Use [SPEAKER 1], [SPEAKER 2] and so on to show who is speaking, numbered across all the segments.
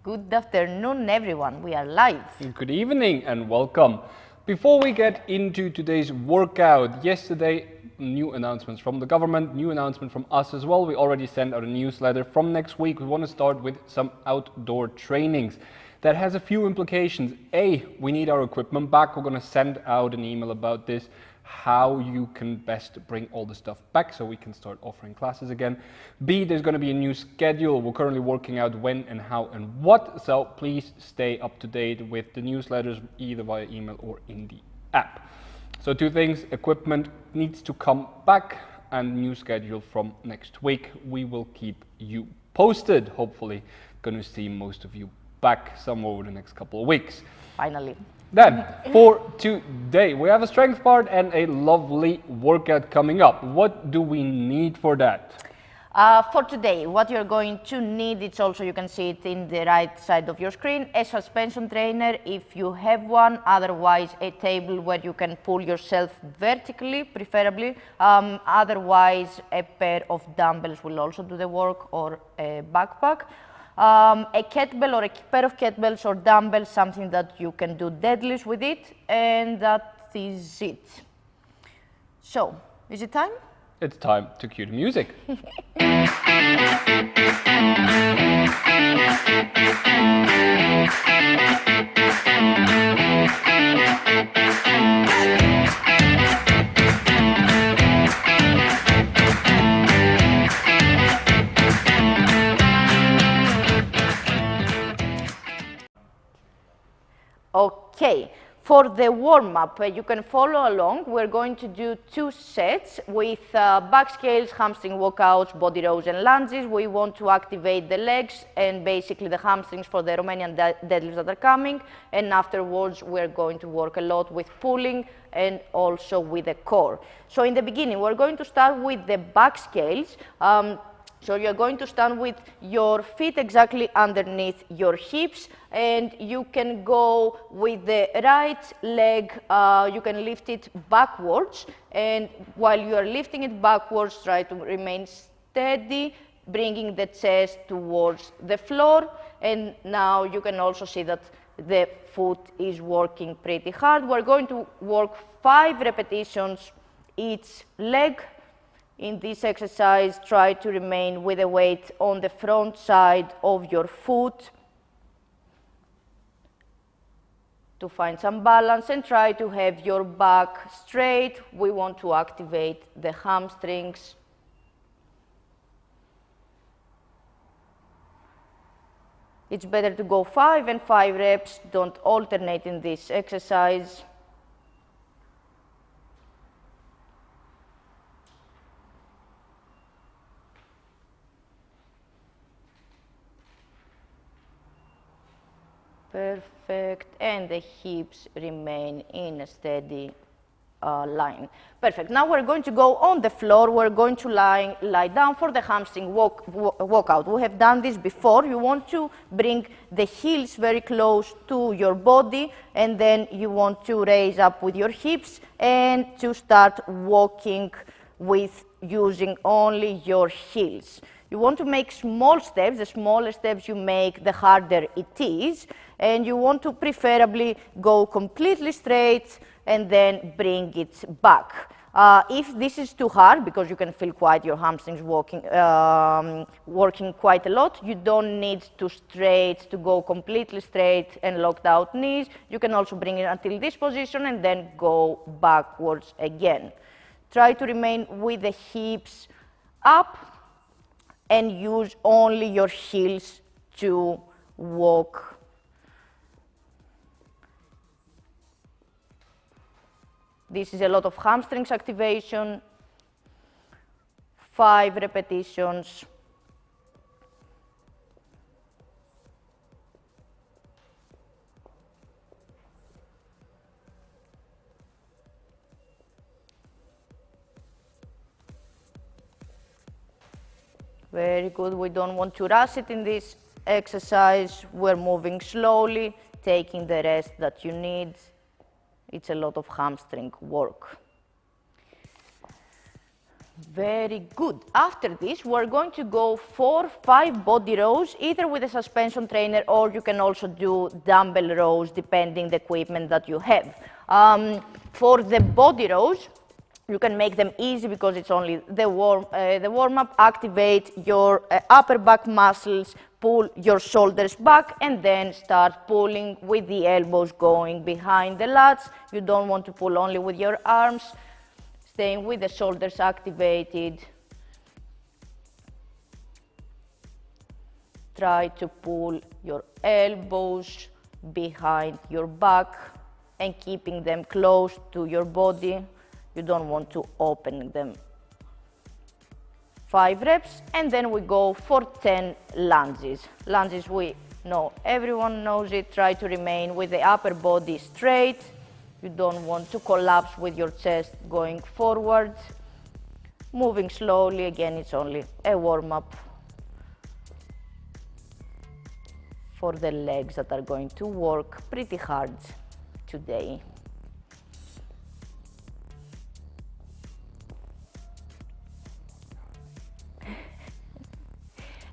[SPEAKER 1] Good afternoon, everyone. We are live.
[SPEAKER 2] Good evening and welcome. Before we get into today's workout, yesterday, new announcements from the government, new announcement from us as well. We already sent out a newsletter. From next week, we want to start with some outdoor trainings. That has a few implications. A, we need our equipment back. We're going to send out an email about this, how you can best bring all the stuff back so we can start offering classes again. B, there's going to be a new schedule. We're currently working out when and how and what, so please stay up to date with the newsletters either via email or in the app. So two things, equipment needs to come back and new schedule from next week. We will keep you posted. Hopefully going to see most of you back somewhere over the next couple of weeks.
[SPEAKER 1] Finally.
[SPEAKER 2] Then, for today, we have a strength part and a lovely workout coming up. What do we need for that?
[SPEAKER 1] For today, what you're going to need, it's also, you can see it in the right side of your screen, a suspension trainer if you have one, otherwise a table where you can pull yourself vertically, preferably. Otherwise, a pair of dumbbells will also do the work, or a backpack. A kettlebell or a pair of kettlebells or dumbbells, something that you can do deadlifts with it, and that is it. So, is it time?
[SPEAKER 2] It's time to cue the music.
[SPEAKER 1] Okay, for the warm-up, you can follow along. We're going to do 2 sets with back scales, hamstring walkouts, body rows and lunges. We want to activate the legs and basically the hamstrings for the Romanian deadlifts that are coming. And afterwards, we're going to work a lot with pulling and also with the core. So in the beginning, we're going to start with the back scales. So you're going to stand with your feet exactly underneath your hips, and you can go with the right leg, you can lift it backwards, and while you are lifting it backwards, try to remain steady, bringing the chest towards the floor, and now you can also see that the foot is working pretty hard. We're going to work 5 repetitions each leg. In this exercise, try to remain with the weight on the front side of your foot to find some balance, and try to have your back straight. We want to activate the hamstrings. It's better to go 5 and 5 reps. Don't alternate in this exercise. Perfect, and the hips remain in a steady line. Perfect, now we're going to go on the floor. We're going to lie down for the hamstring walk out. We have done this before. You want to bring the heels very close to your body, and then you want to raise up with your hips and to start walking with using only your heels. You want to make small steps. The smaller steps you make, the harder it is. And you want to preferably go completely straight and then bring it back. If this is too hard, because you can feel quite your hamstrings working quite a lot, you don't need to go completely straight and locked out knees. You can also bring it until this position and then go backwards again. Try to remain with the hips up and use only your heels to walk. This is a lot of hamstrings activation. 5 repetitions. Very good. We don't want to rush it in this exercise. We're moving slowly, taking the rest that you need. It's a lot of hamstring work. Very good. After this, we're going to go 4-5 body rows, either with a suspension trainer, or you can also do dumbbell rows, depending the equipment that you have. For the body rows, you can make them easy because it's only the warm-up. Activate your upper back muscles, pull your shoulders back, and then start pulling with the elbows going behind the lats. You don't want to pull only with your arms. Staying with the shoulders activated. Try to pull your elbows behind your back and keeping them close to your body. You don't want to open them. 5 reps, and then we go for 10 lunges. Lunges, we know, everyone knows it. Try to remain with the upper body straight. You don't want to collapse with your chest going forward. Moving slowly, again, it's only a warm-up for the legs that are going to work pretty hard today.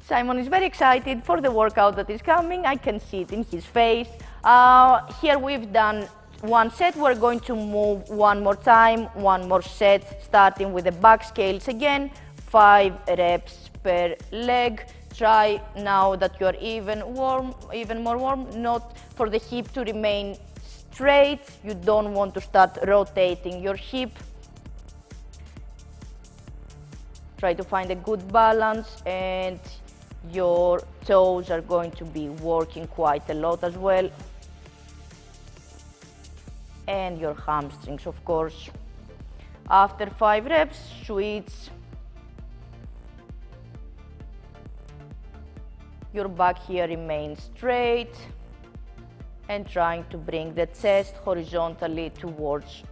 [SPEAKER 1] Simon is very excited for the workout that is coming. I can see it in his face. Here we've done 1 set. We're going to move 1 more time, 1 more set, starting with the back scales again. 5 reps per leg. Try now that you're even more warm, not for the hip to remain straight. You don't want to start rotating your hip. Try to find a good balance, and your toes are going to be working quite a lot as well. And your hamstrings, of course. After 5 reps, switch. Your back here remains straight and trying to bring the chest horizontally towards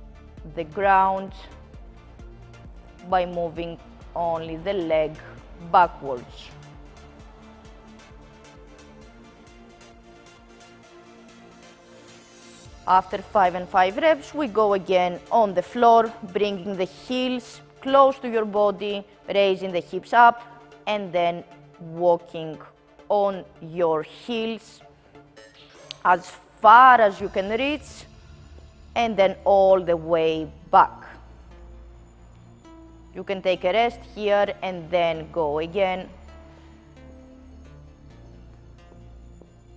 [SPEAKER 1] the ground by moving only the leg backwards. After 5 and 5 reps, we go again on the floor, bringing the heels close to your body, raising the hips up, and then walking on your heels as far as you can reach, and then all the way back. You can take a rest here and then go again.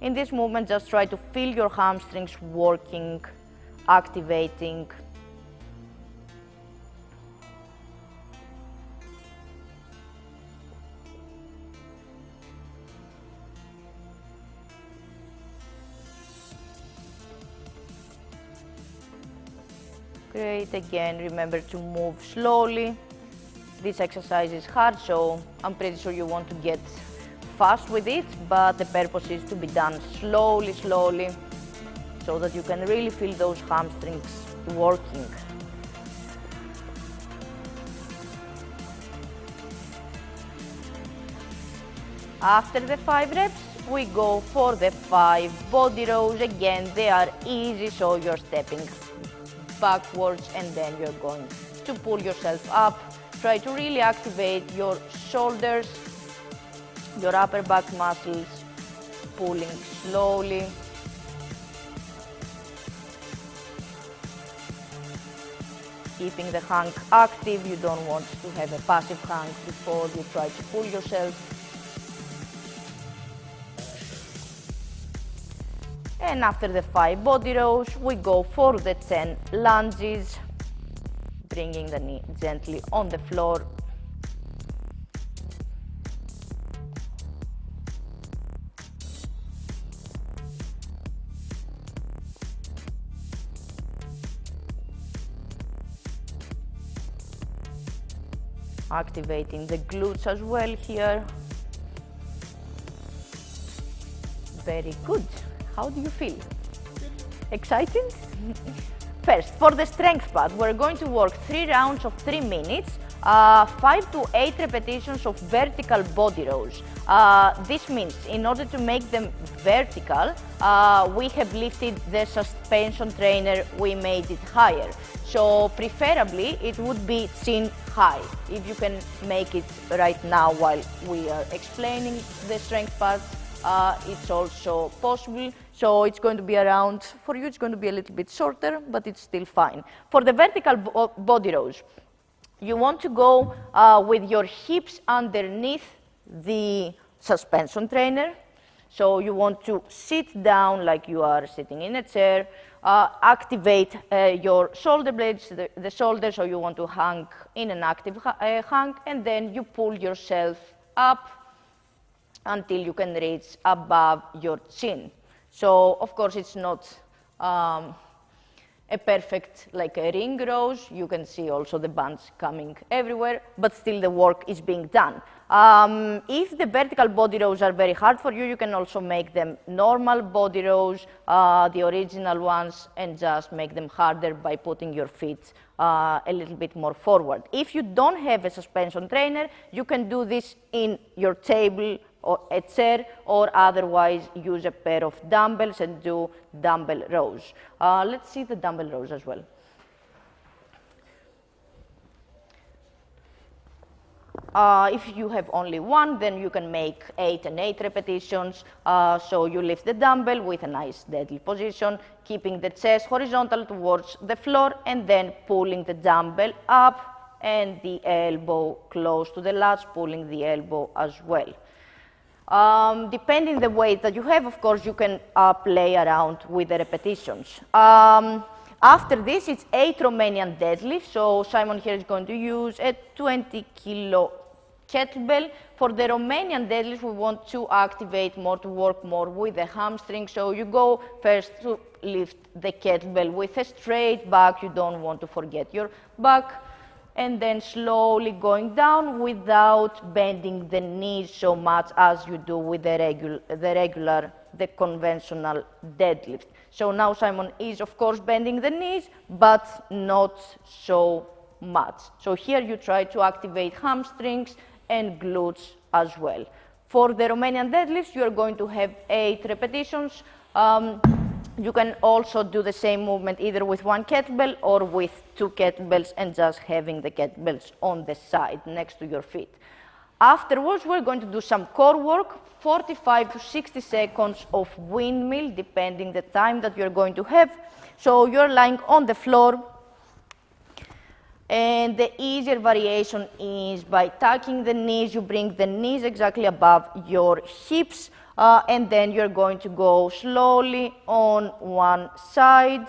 [SPEAKER 1] In this movement, just try to feel your hamstrings working, activating. Great, again, remember to move slowly. This exercise is hard, so I'm pretty sure you want to get fast with it, but the purpose is to be done slowly, so that you can really feel those hamstrings working. After the 5 reps, we go for the 5 body rows. Again, they are easy, so you're stepping backwards and then you're going to pull yourself up. Try to really activate your shoulders, your upper back muscles, pulling slowly. Keeping the hang active, you don't want to have a passive hang before you try to pull yourself. And after the 5 body rows, we go for the 10 lunges, bringing the knee gently on the floor. Activating the glutes as well here. Very good. How do you feel? Excited? First, for the strength part, we're going to work 3 rounds of 3 minutes. 5 to 8 repetitions of vertical body rows. This means in order to make them vertical, we have lifted the suspension trainer, we made it higher. So preferably it would be chin high. If you can make it right now while we are explaining the strength parts, it's also possible. So it's going to be around, for you it's going to be a little bit shorter, but it's still fine. For the vertical body rows, you want to go with your hips underneath the suspension trainer. So you want to sit down like you are sitting in a chair, activate your shoulder blades, the shoulder, so you want to hang in an active hang, and then you pull yourself up until you can reach above your chin. So of course it's not a perfect like a ring rows. You can see also the bands coming everywhere, but still the work is being done. If the vertical body rows are very hard for you, you can also make them normal body rows, the original ones, and just make them harder by putting your feet a little bit more forward. If you don't have a suspension trainer, you can do this in your table or a chair, or otherwise use a pair of dumbbells and do dumbbell rows. Let's see the dumbbell rows as well. If you have only one, then you can make 8 and 8 repetitions. So you lift the dumbbell with a nice deadlift position, keeping the chest horizontal towards the floor, and then pulling the dumbbell up and the elbow close to the latch, pulling the elbow as well. Depending the weight that you have, of course, you can play around with the repetitions. After this, it's 8 Romanian deadlift. So Simon here is going to use a 20 kilo kettlebell. For the Romanian deadlift, we want to activate more, to work more with the hamstring. So you go first to lift the kettlebell with a straight back. You don't want to forget your back. And then slowly going down without bending the knees so much as you do with the conventional deadlift. So now Simon is, of course, bending the knees, but not so much. So here you try to activate hamstrings and glutes as well. For the Romanian deadlifts, you are going to have 8 repetitions. You can also do the same movement either with 1 kettlebell or with 2 kettlebells and just having the kettlebells on the side next to your feet. Afterwards, we're going to do some core work, 45 to 60 seconds of windmill, depending the time that you're going to have. So you're lying on the floor, and the easier variation is by tucking the knees. You bring the knees exactly above your hips, and then you're going to go slowly on one side,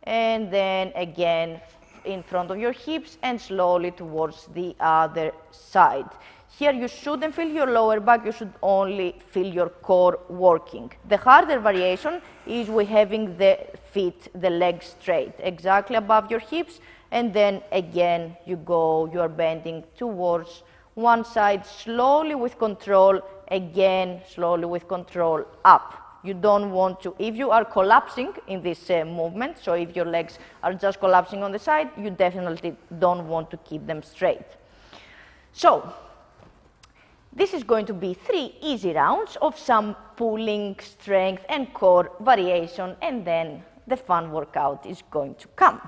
[SPEAKER 1] and then again in front of your hips and slowly towards the other side. Here you shouldn't feel your lower back, you should only feel your core working. The harder variation is with having the feet, the legs straight, exactly above your hips, and then again you are bending towards one side, slowly with control, again slowly with control up. You don't want to, if you are collapsing in this movement, so if your legs are just collapsing on the side, you definitely don't want to keep them straight. So this is going to be 3 easy rounds of some pulling, strength and core variation, and then the fun workout is going to come.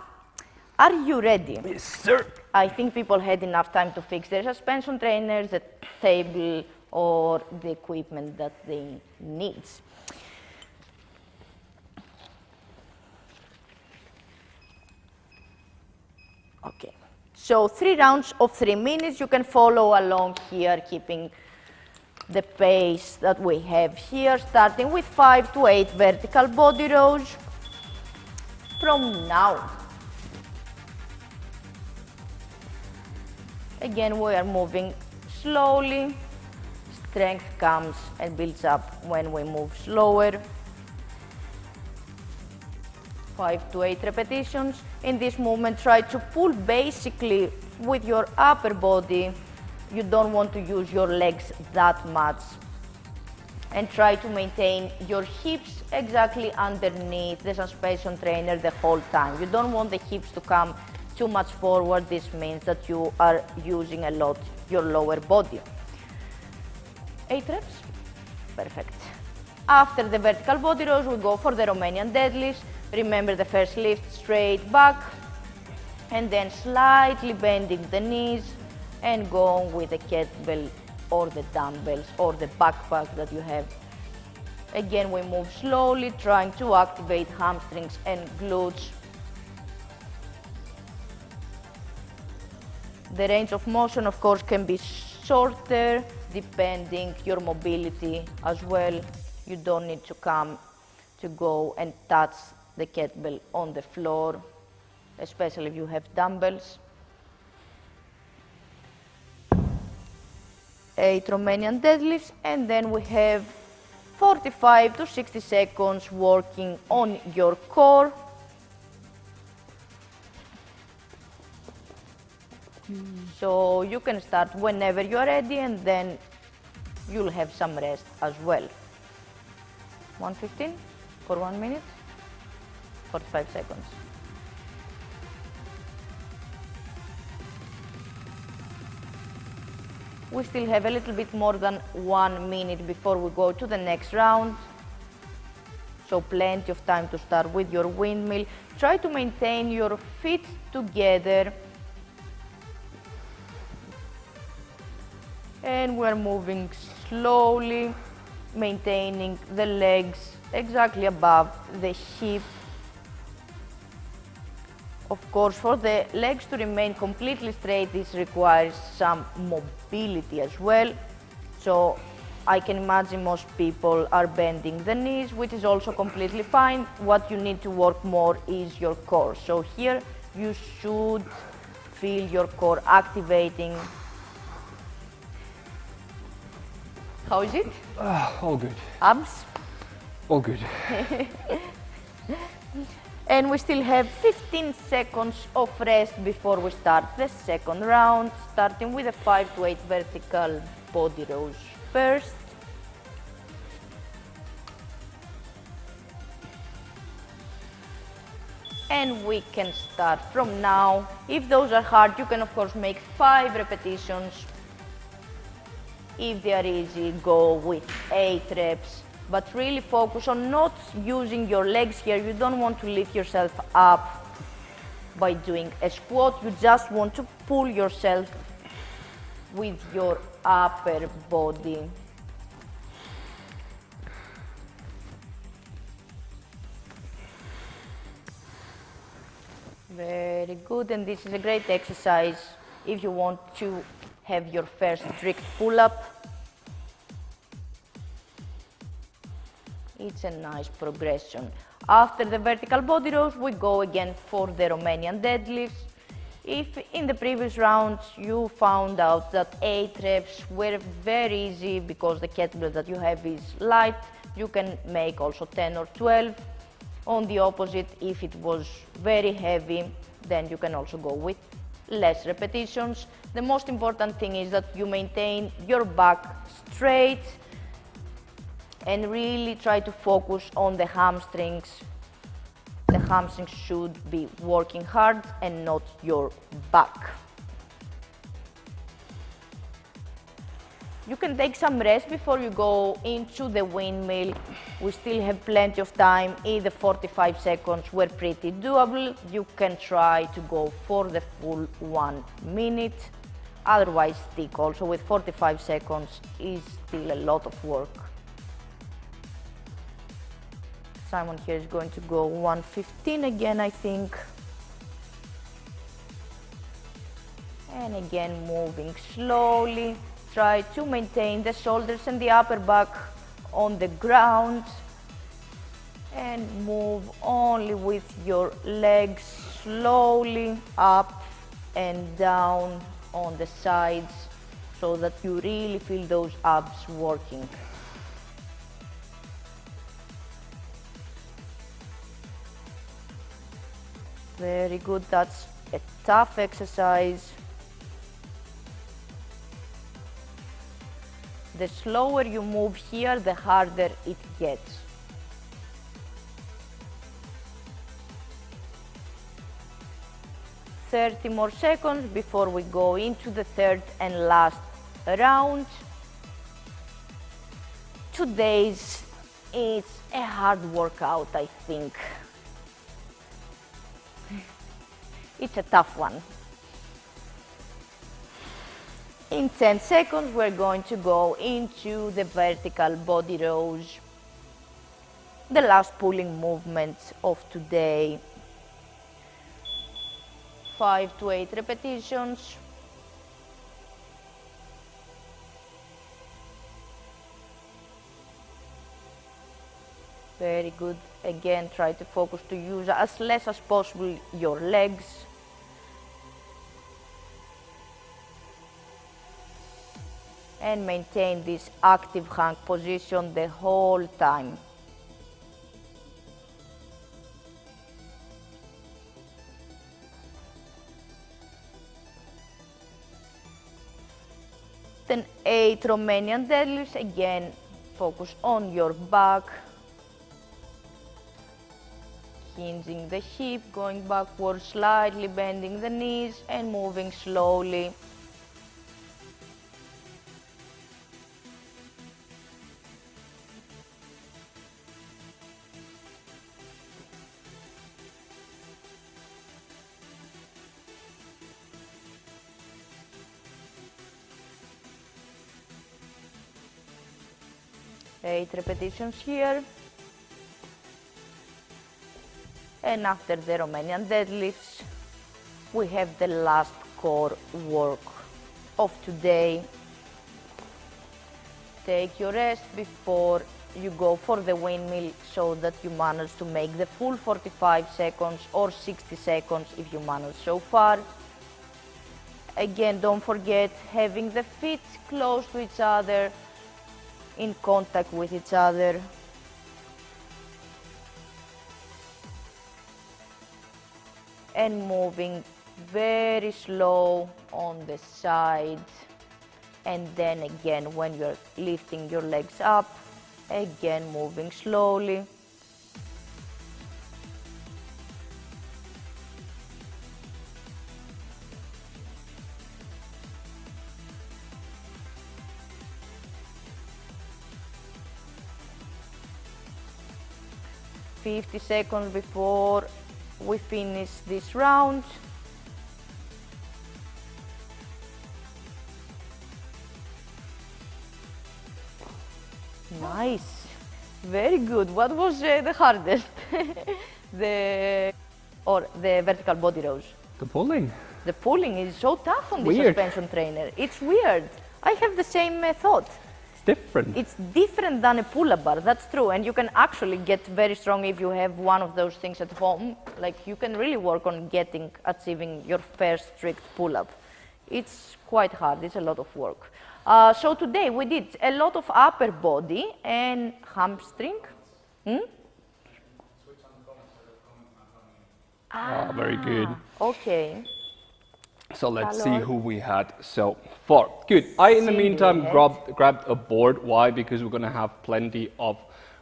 [SPEAKER 1] Are you ready?
[SPEAKER 2] Yes, sir.
[SPEAKER 1] I think people had enough time to fix their suspension trainers, the table, or the equipment that they need. Okay, so 3 rounds of 3 minutes. You can follow along here, keeping the pace that we have here, starting with 5 to 8 vertical body rows from now. Again, we are moving slowly. Strength comes and builds up when we move slower. 5 to 8 repetitions. In this movement, try to pull basically with your upper body. You don't want to use your legs that much. And try to maintain your hips exactly underneath the suspension trainer the whole time. You don't want the hips to come too much forward, this means that you are using a lot your lower body. 8 reps, perfect. After the vertical body rows, we go for the Romanian deadlift. Remember the first lift, straight back, and then slightly bending the knees and going with the kettlebell or the dumbbells or the backpack that you have. Again, we move slowly, trying to activate hamstrings and glutes. The range of motion, of course, can be shorter depending your mobility as well. You don't need to come to go and touch the kettlebell on the floor, especially if you have dumbbells. 8 Romanian deadlifts, and then we have 45 to 60 seconds working on your core. So you can start whenever you are ready, and then you'll have some rest as well. 1:15 for 1 minute, 45 seconds. We still have a little bit more than 1 minute before we go to the next round. So plenty of time to start with your windmill. Try to maintain your feet together. And we're moving slowly, maintaining the legs exactly above the hip. Of course, for the legs to remain completely straight, this requires some mobility as well. So I can imagine most people are bending the knees, which is also completely fine. What you need to work more is your core. So here you should feel your core activating. How is it?
[SPEAKER 2] All good.
[SPEAKER 1] Abs?
[SPEAKER 2] All good.
[SPEAKER 1] And we still have 15 seconds of rest before we start the second round, starting with a 5 to 8 vertical body rows first. And we can start from now. If those are hard, you can of course make 5 repetitions. If they are easy, go with 8 reps. But really focus on not using your legs here. You don't want to lift yourself up by doing a squat. You just want to pull yourself with your upper body. Very good, and this is a great exercise if you want to have your first strict pull-up. It's a nice progression. After the vertical body rows, we go again for the Romanian deadlifts. If in the previous rounds you found out that 8 reps were very easy because the kettlebell that you have is light, you can make also 10 or 12. On the opposite, if it was very heavy, then you can also go with less repetitions. The most important thing is that you maintain your back straight and really try to focus on the hamstrings. The hamstrings should be working hard and not your back. You can take some rest before you go into the windmill. We still have plenty of time. Either 45 seconds were pretty doable. You can try to go for the full 1 minute. Otherwise, stick also with 45 seconds is still a lot of work. Simon here is going to go 1:15 again, I think. And again, moving slowly. Try to maintain the shoulders and the upper back on the ground. And move only with your legs slowly up and down on the sides so that you really feel those abs working. Very good, that's a tough exercise. The slower you move here, the harder it gets. 30 more seconds before we go into the third and last round. Today's is a hard workout, I think. It's a tough one. In 10 seconds, we're going to go into the vertical body rows, the last pulling movement of today. 5 to 8 repetitions. Very good. Again, try to focus to use as less as possible your legs. And maintain this active hang position the whole time. Then 8 Romanian deadlifts. Again, focus on your back. Hinging the hip, going backwards, slightly bending the knees and moving slowly. Eight repetitions here. And after the Romanian deadlifts, we have the last core work of today. Take your rest before you go for the windmill so that you manage to make the full 45 seconds or 60 seconds if you manage so far. Again, don't forget having the feet close to each other, in contact with each other. And moving very slow on the sides. And then again, when you're lifting your legs up, again moving slowly. "50 seconds before we finish this round." Nice, very good. What was the hardest? the vertical body rows?
[SPEAKER 2] The pulling.
[SPEAKER 1] The pulling is so tough on the
[SPEAKER 2] Weird.
[SPEAKER 1] suspension trainer. It's weird. I have the same thought.
[SPEAKER 2] Different.
[SPEAKER 1] It's different than a pull-up bar, that's true, and you can actually get very strong if you have one of those things at home. Like, you can really work on achieving your first strict pull-up. It's quite hard, it's a lot of work. So today we did a lot of upper body and hamstring.
[SPEAKER 2] Very good.
[SPEAKER 1] Okay.
[SPEAKER 2] So let's see
[SPEAKER 1] Hello.
[SPEAKER 2] who we had so far. Good. In the meantime,
[SPEAKER 1] Silhouette.
[SPEAKER 2] grabbed a board. Why? Because we're going to have plenty of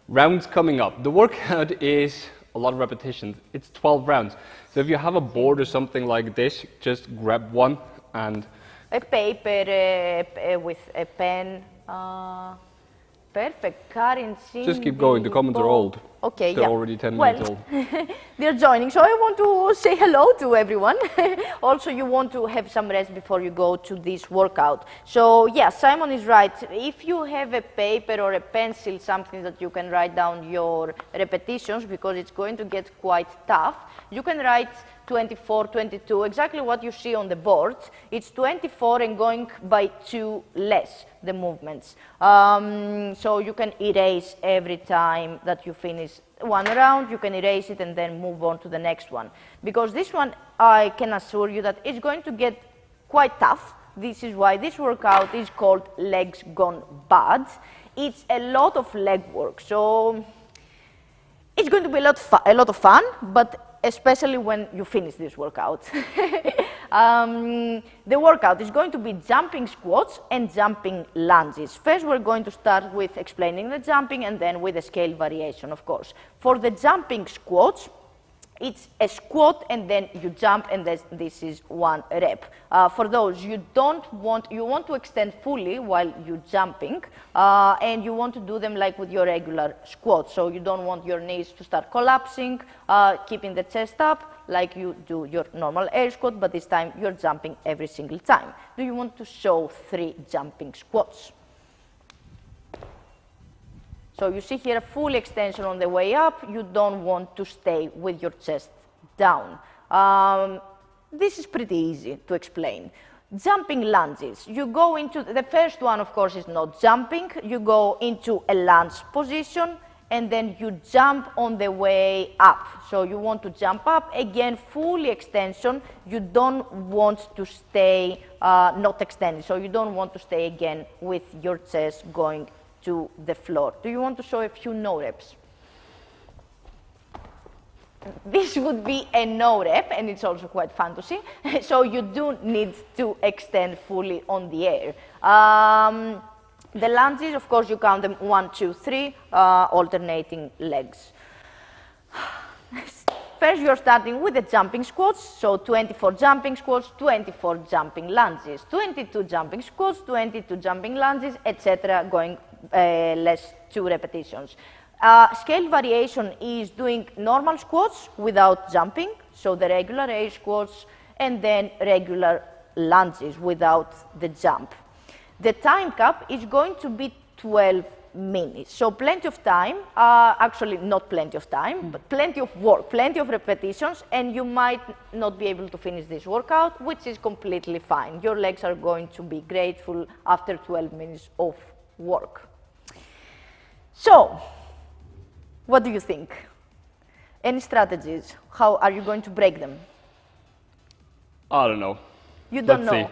[SPEAKER 2] rounds coming up. The workout is a lot of repetitions. It's 12 rounds. So if you have a board or something like this, just grab one and...
[SPEAKER 1] A paper with a pen. Perfect. Karin,
[SPEAKER 2] just keep going. The comments are old.
[SPEAKER 1] Okay,
[SPEAKER 2] They're
[SPEAKER 1] yeah.
[SPEAKER 2] already 10 minutes old.
[SPEAKER 1] They're joining, so I want to say hello to everyone. Also, you want to have some rest before you go to this workout. So, yeah, Simon is right. If you have a paper or a pencil, something that you can write down your repetitions, because it's going to get quite tough, you can write 24, 22, exactly what you see on the board. It's 24 and going by 2 less, the movements. So you can erase every time that you finish one round, you can erase it and then move on to the next one. Because this one, I can assure you that it's going to get quite tough. This is why this workout is called Legs Gone Bad. It's a lot of leg work, so it's going to be a lot of fun, but especially when you finish this workout. The workout is going to be jumping squats and jumping lunges. First, we're going to start with explaining the jumping and then with the scale variation, of course. For the jumping squats, It's a squat and then you jump, and this is 1 rep. For those you want to extend fully while you're jumping, and you want to do them like with your regular squat. So you don't want your knees to start collapsing, keeping the chest up like you do your normal air squat, but this time you're jumping every single time. Do you want to show 3 jumping squats? So you see here a full extension on the way up. You don't want to stay with your chest down. This is pretty easy to explain. Jumping lunges. You go into, the first one of course is not jumping. You go into a lunge position and then you jump on the way up. So you want to jump up, again full extension. You don't want to stay not extended. So you don't want to stay again with your chest going to the floor. Do you want to show a few no reps? This would be a no rep, and it's also quite fun to see. So you do need to extend fully on the air. The lunges, of course, you count them 1, 2, 3, alternating legs. First, you're starting with the jumping squats, so 24 jumping squats, 24 jumping lunges, 22 jumping squats, 22 jumping lunges, etc., going less 2 repetitions. Scale variation is doing normal squats without jumping, so the regular air squats, and then regular lunges without the jump. The time cap is going to be 12 minutes, so plenty of time, actually not plenty of time, but plenty of work, plenty of repetitions, and you might not be able to finish this workout, which is completely fine. Your legs are going to be grateful after 12 minutes of work. So, what do you think? Any strategies? How are you going to break them?
[SPEAKER 2] I don't know.
[SPEAKER 1] You don't know.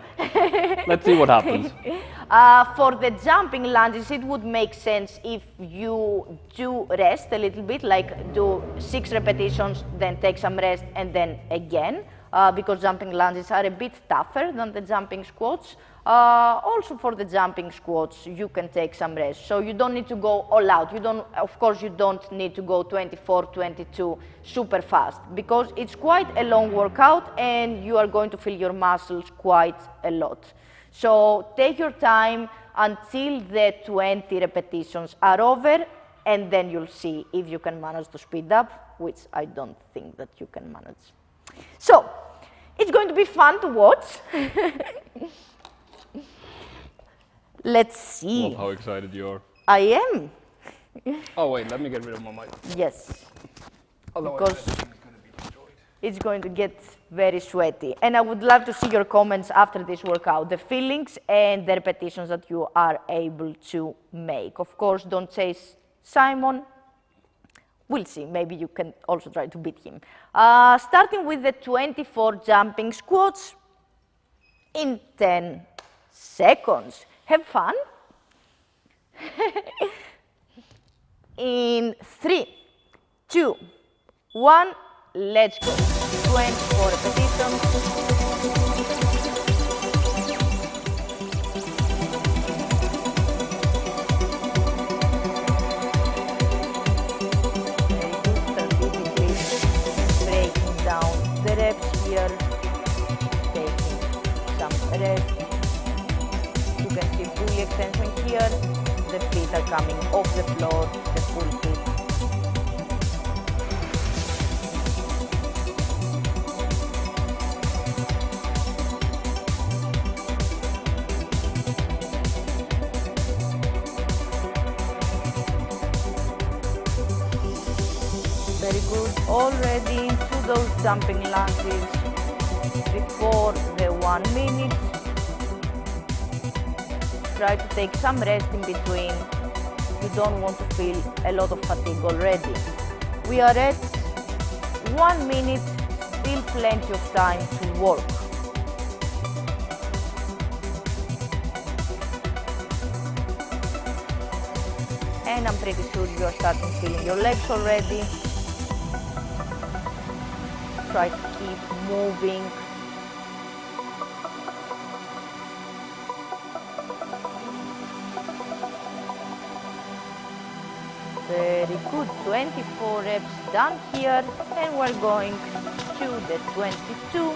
[SPEAKER 2] Let's see what happens.
[SPEAKER 1] For the jumping lunges, it would make sense if you do rest a little bit, like do 6 repetitions, then take some rest, and then again, because jumping lunges are a bit tougher than the jumping squats. Also for the jumping squats, you can take some rest. So you don't need to go all out. Of course, you don't need to go 24, 22 super fast, because it's quite a long workout and you are going to feel your muscles quite a lot. So take your time until the 20 repetitions are over, and then you'll see if you can manage to speed up, which I don't think that you can manage. So it's going to be fun to watch. Let's see.
[SPEAKER 2] Love how excited you are.
[SPEAKER 1] I am.
[SPEAKER 2] Oh wait, let me get rid of my mic.
[SPEAKER 1] Yes.
[SPEAKER 2] Otherwise,
[SPEAKER 1] Because
[SPEAKER 2] everything is going to be destroyed.
[SPEAKER 1] it's going to get very sweaty. And I would love to see your comments after this workout, the feelings and the repetitions that you are able to make. Of course, don't chase Simon. We'll see, maybe you can also try to beat him. Starting with the 24 jumping squats in 10 seconds. Have fun. In 3, 2, 1, let's go. 24 repetitions. Strategically breaking down the reps here, taking some rest. You can see full extension here, the feet are coming off the floor, the full feet. Very good, already into those jumping lunges before the 1 minute. Try to take some rest in between. You don't want to feel a lot of fatigue already. We are at 1 minute, still plenty of time to work. And I'm pretty sure you are starting feeling your legs already. Try to keep moving. Very good, 24 reps done here, and we're going to the 22.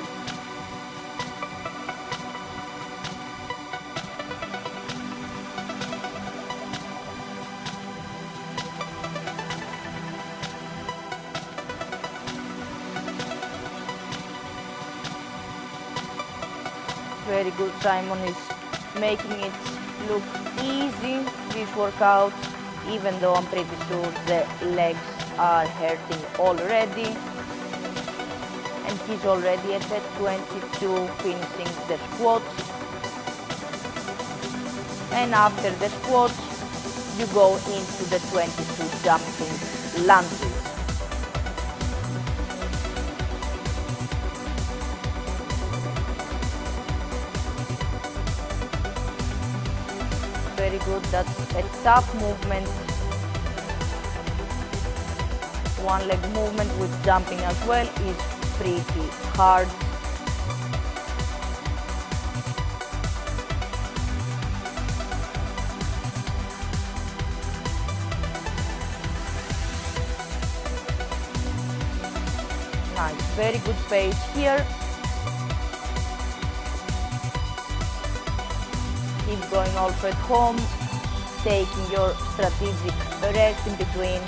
[SPEAKER 1] Very good, Simon is making it look easy, this workout, even though I'm pretty sure the legs are hurting already. And he's already at the 22, finishing the squats. And after the squats, you go into the 22 jumping lunges. Very good, that's a tough movement. One leg movement with jumping as well is pretty hard. Nice, very good pace here. Keep going also at home, taking your strategic rest in between.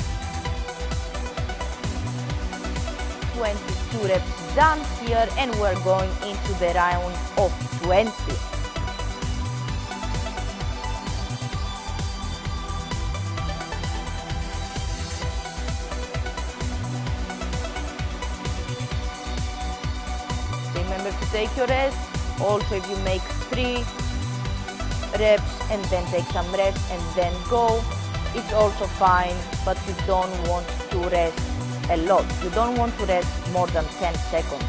[SPEAKER 1] 22 reps done here, and we're going into the round of 20. Remember to take your rest. Also, if you make 3 reps and then take some rest and then go, it's also fine, but you don't want to rest a lot. You don't want to rest more than 10 seconds.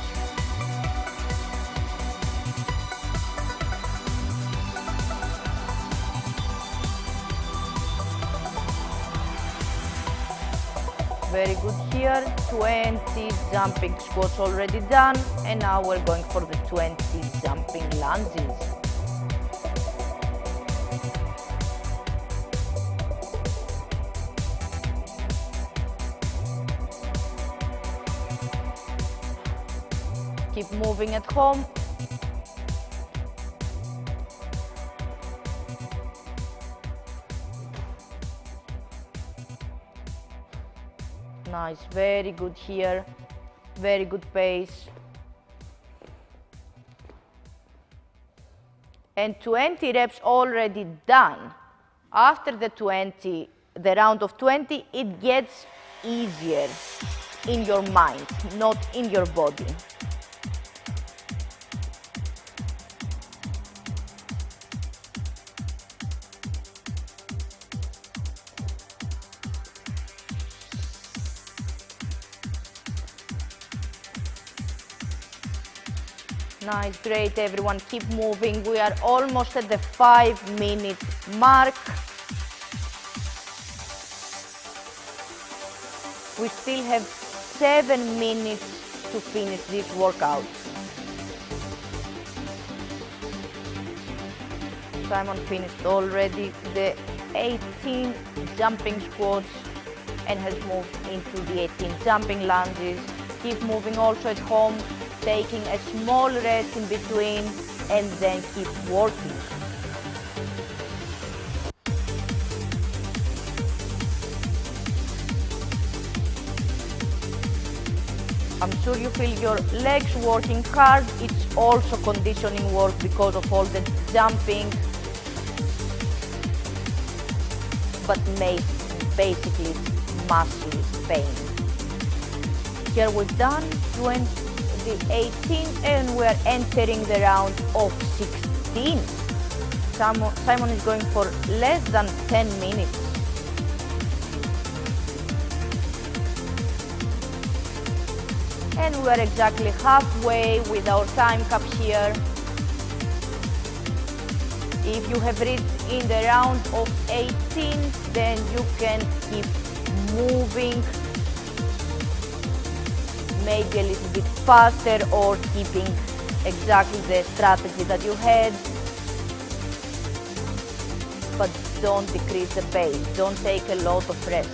[SPEAKER 1] Very good here, 20 jumping squats already done, and now we're going for the 20 jumping lunges. Keep moving at home. Nice, very good here, very good pace. And 20 reps already done. After the round of 20, it gets easier in your mind, not in your body. Nice, great everyone, keep moving. We are almost at the 5-minute mark. We still have 7 minutes to finish this workout. Simon finished already the 18 jumping squats and has moved into the 18 jumping lunges. Keep moving also at home, taking a small rest in between, and then keep working. I'm sure you feel your legs working hard. It's also conditioning work because of all the jumping, but basically muscle pain. Here we've done 18 and we're entering the round of 16. Simon is going for less than 10 minutes. And we're exactly halfway with our time cap here. If you have reached in the round of 18, then you can keep moving, maybe a little bit faster or keeping exactly the strategy that you had. But don't decrease the pace, don't take a lot of rest.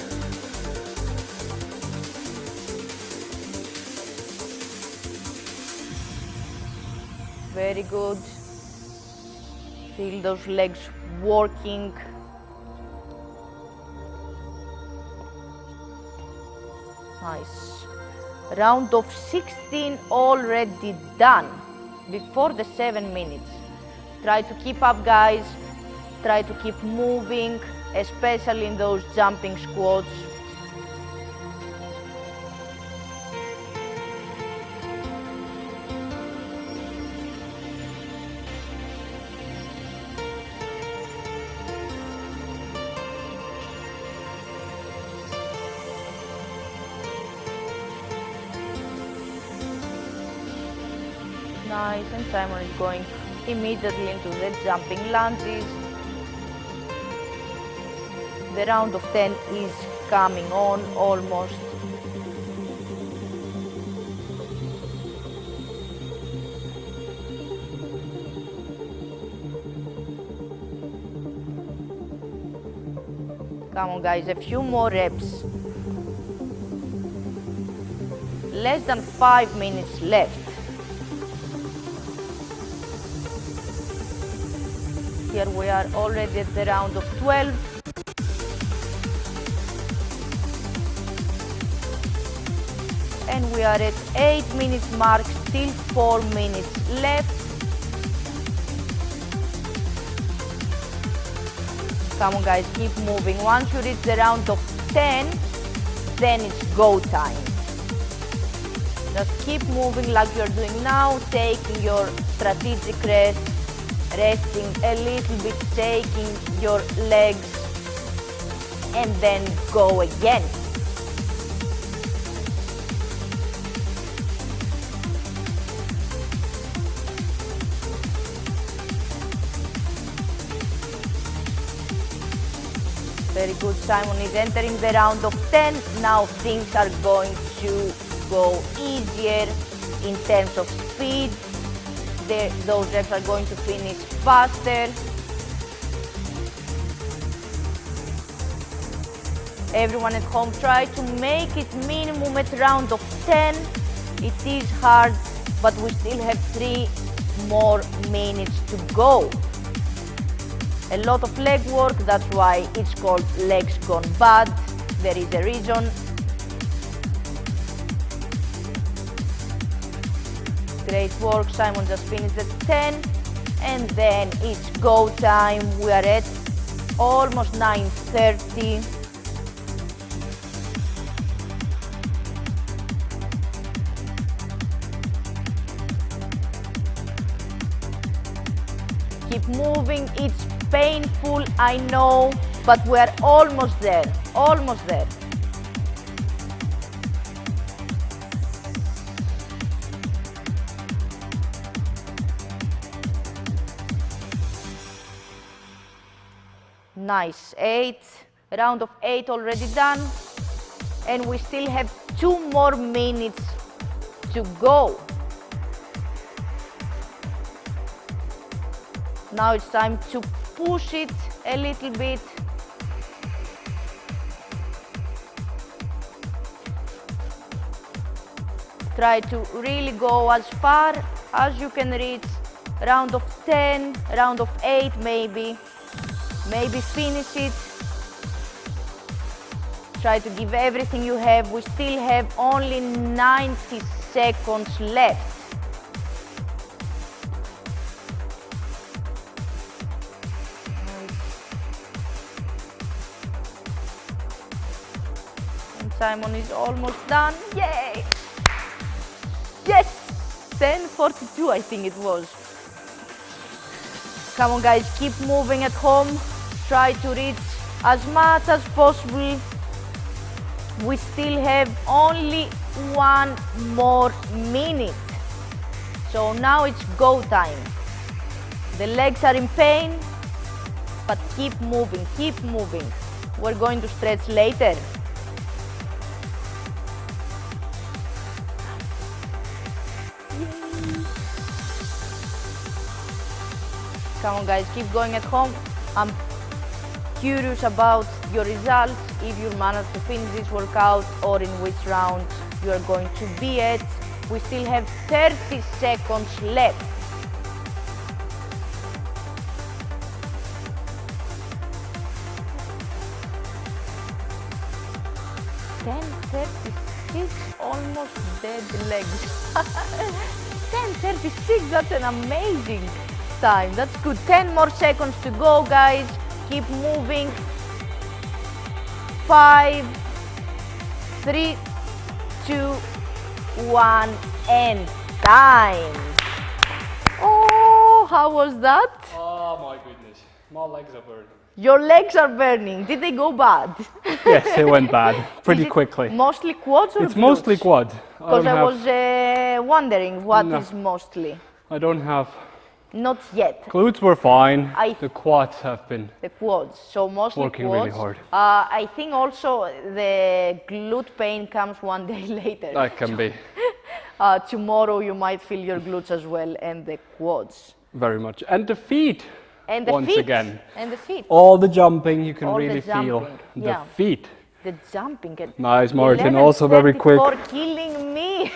[SPEAKER 1] Very good. Feel those legs working. Nice. Round of 16 already done before the 7 minutes. Try to keep up, guys. Try to keep moving, especially in those jumping squats. Nice, and Simon is going immediately into the jumping lunges. The round of 10 is coming on almost. Come on, guys, a few more reps. Less than 5 minutes left. Here we are already at the round of 12. And we are at 8 minutes mark, still 4 minutes left. Come on, guys, keep moving. Once you reach the round of 10, then it's go time. Just keep moving like you're doing now, taking your strategic rest. Resting a little bit, shaking your legs, and then go again. Very good, Simon is entering the round of 10. Now things are going to go easier in terms of speed. Those reps are going to finish faster. Everyone at home, try to make it minimum at round of 10. It is hard, but we still have 3 more minutes to go. A lot of leg work, that's why it's called legs gone bad. There is a reason. Great work, Simon just finished at 10, and then it's go time. We are at almost 9:30. Keep moving, it's painful, I know, but we are almost there, almost there. Nice, 8, round of 8 already done, and we still have 2 more minutes to go. Now it's time to push it a little bit. Try to really go as far as you can reach. Round of 10, round of 8 maybe. Maybe finish it. Try to give everything you have. We still have only 90 seconds left. And Simon is almost done. Yay! Yes! 10:42 I think it was. Come on, guys, keep moving at home. Try to reach as much as possible. We still have only 1 more minute. So now it's go time. The legs are in pain, but keep moving, keep moving. We're going to stretch later. Come on, guys, keep going at home. I'm curious about your results, if you manage to finish this workout or in which round you are going to be at. We still have 30 seconds left. 10:36, almost dead legs. 10:36, that's an amazing time. That's good. 10 more seconds to go, guys. Keep moving. 5, 3, 2, 1, and time. Oh, how was that?
[SPEAKER 2] Oh my goodness, my legs are burning.
[SPEAKER 1] Your legs are burning. Did they go bad?
[SPEAKER 2] Yes, it went bad pretty quickly.
[SPEAKER 1] Mostly quads or
[SPEAKER 2] It's mostly quad.
[SPEAKER 1] Because I was wondering what
[SPEAKER 2] No.
[SPEAKER 1] is mostly.
[SPEAKER 2] I don't have.
[SPEAKER 1] Not yet.
[SPEAKER 2] Glutes were fine. The quads have been
[SPEAKER 1] the quads. So mostly
[SPEAKER 2] working
[SPEAKER 1] quads.
[SPEAKER 2] really hard.
[SPEAKER 1] I think also the glute pain comes one day later.
[SPEAKER 2] That can be.
[SPEAKER 1] Tomorrow you might feel your glutes as well and the quads.
[SPEAKER 2] Very much. And the feet.
[SPEAKER 1] And the
[SPEAKER 2] once
[SPEAKER 1] feet.
[SPEAKER 2] again.
[SPEAKER 1] And the feet.
[SPEAKER 2] All the jumping, you can
[SPEAKER 1] All
[SPEAKER 2] really feel the
[SPEAKER 1] yeah.
[SPEAKER 2] feet.
[SPEAKER 1] The jumping.
[SPEAKER 2] Nice, Martin. Also very quick.
[SPEAKER 1] For killing me.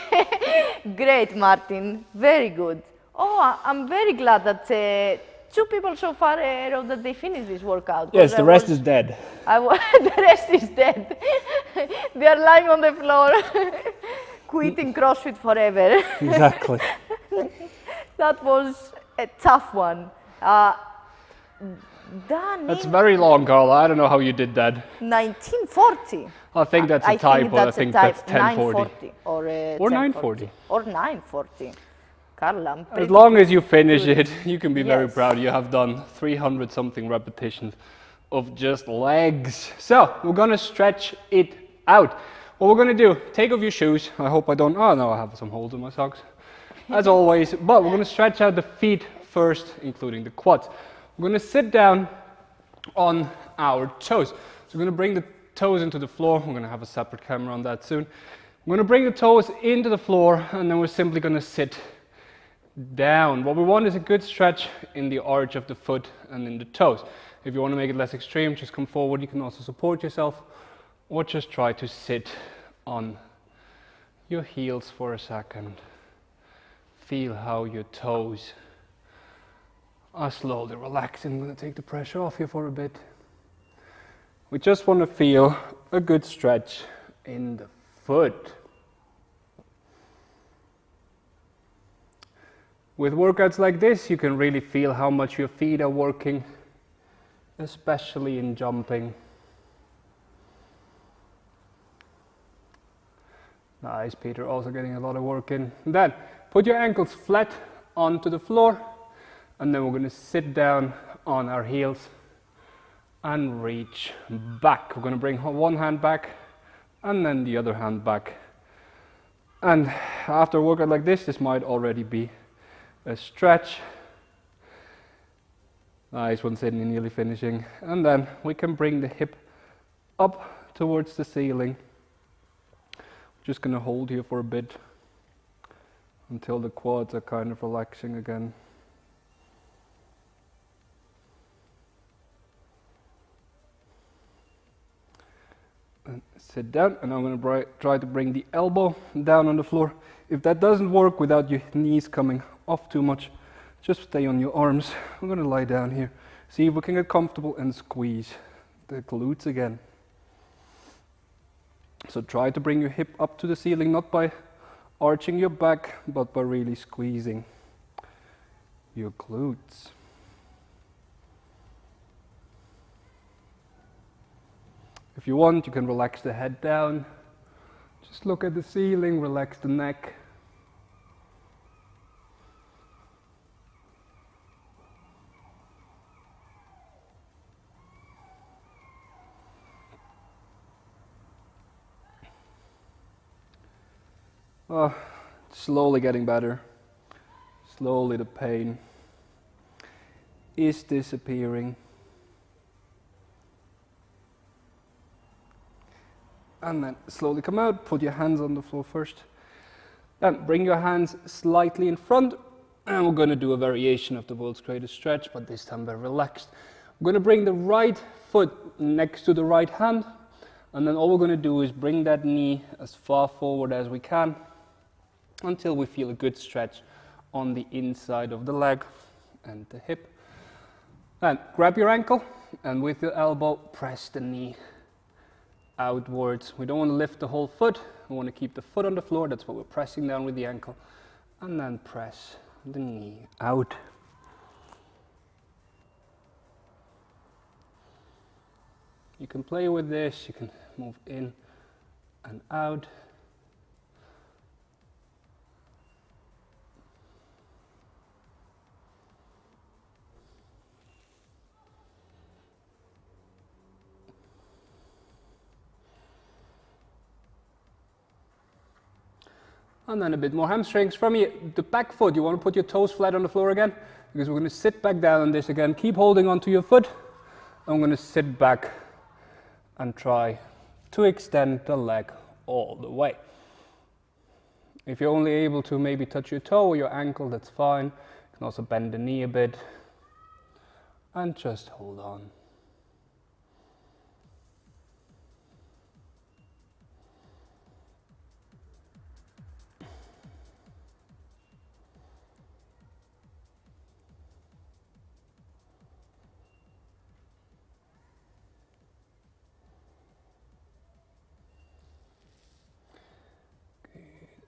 [SPEAKER 1] Great, Martin. Very good. Oh, I'm very glad that 2 people so far wrote that they finished this workout.
[SPEAKER 2] Yes, the rest is dead.
[SPEAKER 1] The rest is dead. They are lying on the floor, quitting CrossFit forever.
[SPEAKER 2] Exactly.
[SPEAKER 1] That was a tough one.
[SPEAKER 2] That's very long, Carla. I don't know how you did that.
[SPEAKER 1] 1940.
[SPEAKER 2] I think that's a typo. I think that's 1040.
[SPEAKER 1] 940 or
[SPEAKER 2] 940.
[SPEAKER 1] Or 940. Carla, I'm pretty
[SPEAKER 2] As long as you finish it, you can be very
[SPEAKER 1] Yes.
[SPEAKER 2] proud. You have done 300 something repetitions of just legs. So we're gonna stretch it out. What we're gonna do, take off your shoes. I hope I don't, oh no, I have some holes in my socks. As always, but we're gonna stretch out the feet first, including the quads. We're gonna sit down on our toes. So we're gonna bring the toes into the floor. We're gonna have a separate camera on that soon. We're gonna bring the toes into the floor and then we're simply gonna sit down. What we want is a good stretch in the arch of the foot and in the toes. If you want to make it less extreme, just come forward. You can also support yourself or just try to sit on your heels for a second. Feel how your toes are slowly relaxing. I'm going to take the pressure off here for a bit. We just want to feel a good stretch in the foot. With workouts like this, you can really feel how much your feet are working, especially in jumping. Nice, Peter, also getting a lot of work in. Then, put your ankles flat onto the floor, and then we're going to sit down on our heels and reach back. We're going to bring one hand back, and then the other hand back. And after a workout like this might already be a stretch. Nice one, Sydney, nearly finishing. And then we can bring the hip up towards the ceiling. Just gonna hold here for a bit until the quads are kind of relaxing again. And sit down, and I'm gonna try to bring the elbow down on the floor. If that doesn't work without your knees coming off too much, just stay on your arms. I'm gonna lie down here. See if we can get comfortable and squeeze the glutes again. So try to bring your hip up to the ceiling, not by arching your back, but by really squeezing your glutes. If you want, you can relax the head down. Just look at the ceiling, relax the neck. Slowly getting better. Slowly the pain is disappearing. And then slowly come out, put your hands on the floor first. Then bring your hands slightly in front, and we're going to do a variation of the world's greatest stretch, but this time very relaxed. We're going to bring the right foot next to the right hand, and then all we're going to do is bring that knee as far forward as we can until we feel a good stretch on the inside of the leg and the hip. Then grab your ankle and with your elbow press the knee outwards. We don't want to lift the whole foot. We want to keep the foot on the floor. That's what we're pressing down with the ankle. And then press the knee out. You can play with this. You can move in and out. And then a bit more hamstrings. From the back foot, you want to put your toes flat on the floor again, because we're going to sit back down on this again. Keep holding onto your foot. I'm going to sit back and try to extend the leg all the way. If you're only able to maybe touch your toe or your ankle, that's fine. You can also bend the knee a bit and just hold on.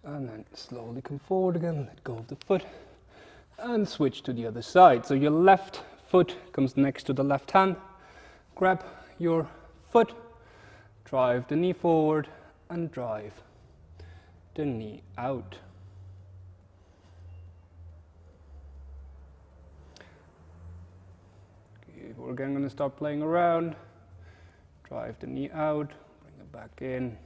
[SPEAKER 2] And then slowly come forward again, let go of the foot, and switch to the other side. So your left foot comes next to the left hand. Grab your foot, drive the knee forward, and drive the knee out. Okay, we're again going to start playing around. Drive the knee out, bring it back in.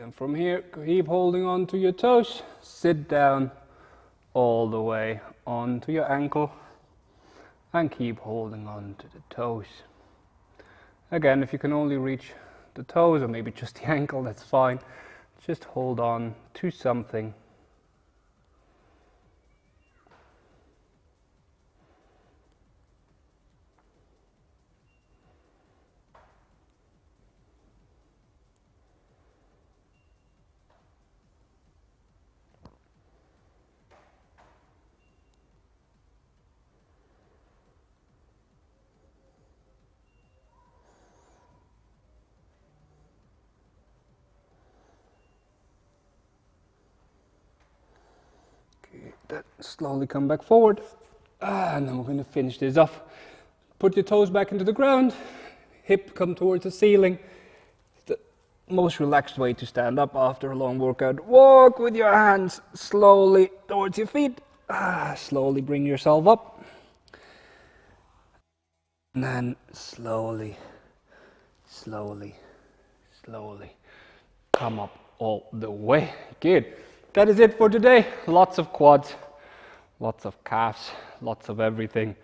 [SPEAKER 2] And from here, keep holding on to your toes, sit down all the way onto your ankle and keep holding on to the toes. Again, if you can only reach the toes or maybe just the ankle, that's fine. Just hold on to something. Then slowly come back forward, and then we're going to finish this off. Put your toes back into the ground, hip come towards the ceiling. The most relaxed way to stand up after a long workout. Walk with your hands slowly towards your feet. Slowly bring yourself up. And then slowly, slowly, slowly come up all the way. Good. That is it for today. Lots of quads, lots of calves, lots of everything.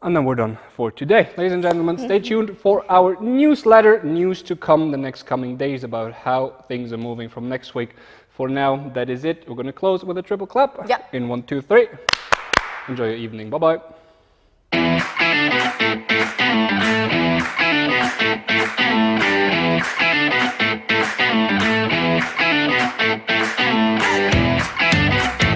[SPEAKER 2] And then we're done for today. Ladies and gentlemen, stay tuned for our newsletter. News to come the next coming days about how things are moving from next week. For now, that is it. We're going to close with a triple clap.
[SPEAKER 1] Yeah.
[SPEAKER 2] In 1, 2, 3. Enjoy your evening. Bye-bye. Hey!